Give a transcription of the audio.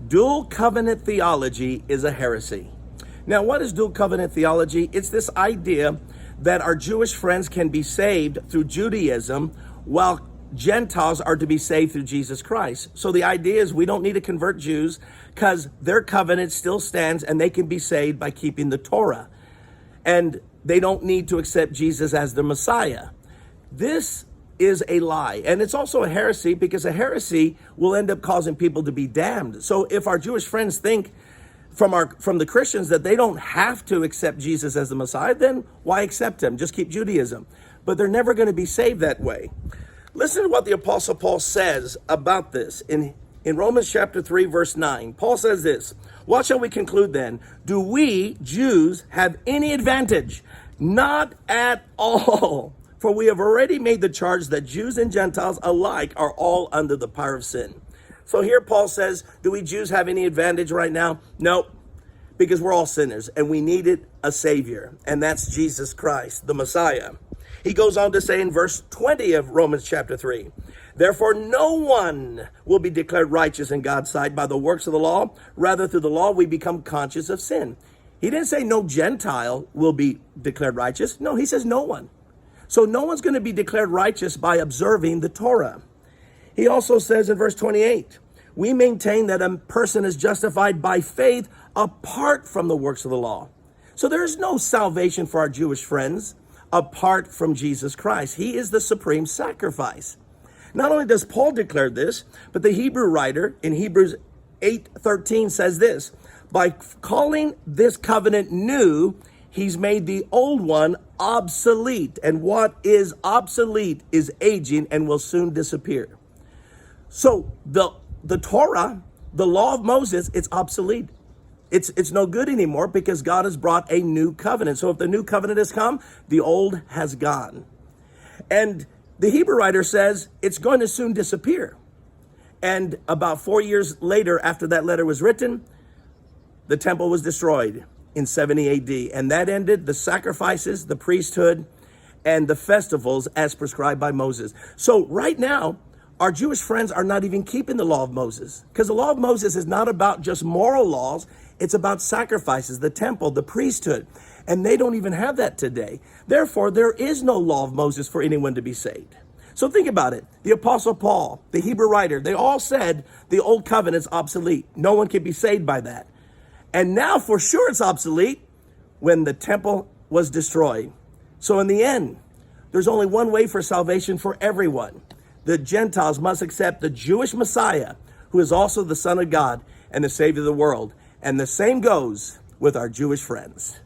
Dual covenant theology is a heresy. Now, what is dual covenant theology? It's this idea that our Jewish friends can be saved through Judaism while Gentiles are to be saved through Jesus Christ. So the idea is we don't need to convert Jews because their covenant still stands and they can be saved by keeping the Torah. And they don't need to accept Jesus as the Messiah. This is a lie. And it's also a heresy because a heresy will end up causing people to be damned. So if our Jewish friends think from the Christians that they don't have to accept Jesus as the Messiah, then why accept him? Just keep Judaism. But they're never going to be saved that way. Listen to what the Apostle Paul says about this in Romans chapter 3, verse 9. Paul says this, "What shall we conclude then? Do we, Jews, have any advantage? Not at all. For we have already made the charge that Jews and Gentiles alike are all under the power of sin." So here Paul says, do we Jews have any advantage right now? No, because we're all sinners and we needed a Savior, and that's Jesus Christ, the Messiah. He goes on to say in verse 20 of Romans chapter 3, "Therefore no one will be declared righteous in God's sight by the works of the law. Rather, through the law we become conscious of sin." He didn't say no Gentile will be declared righteous. No, he says no one. So no one's going to be declared righteous by observing the Torah. He also says in verse 28, "We maintain that a person is justified by faith apart from the works of the law." So there is no salvation for our Jewish friends apart from Jesus Christ. He is the supreme sacrifice. Not only does Paul declare this, but the Hebrew writer in Hebrews 8:13 says this, "By calling this covenant new, he's made the old one obsolete. And what is obsolete is aging and will soon disappear." So the Torah, the law of Moses, it's obsolete. It's no good anymore because God has brought a new covenant. So if the new covenant has come, the old has gone. And the Hebrew writer says it's going to soon disappear. And about 4 years later, after that letter was written, the temple was destroyed in 70 AD. And that ended the sacrifices, the priesthood, and the festivals as prescribed by Moses. So right now, our Jewish friends are not even keeping the law of Moses, because the law of Moses is not about just moral laws. It's about sacrifices, the temple, the priesthood. And they don't even have that today. Therefore, there is no law of Moses for anyone to be saved. So think about it. The Apostle Paul, the Hebrew writer, they all said the old covenant's obsolete. No one can be saved by that. And now for sure it's obsolete when the temple was destroyed. So in the end, there's only one way for salvation for everyone. The Gentiles must accept the Jewish Messiah, who is also the Son of God and the Savior of the world. And the same goes with our Jewish friends.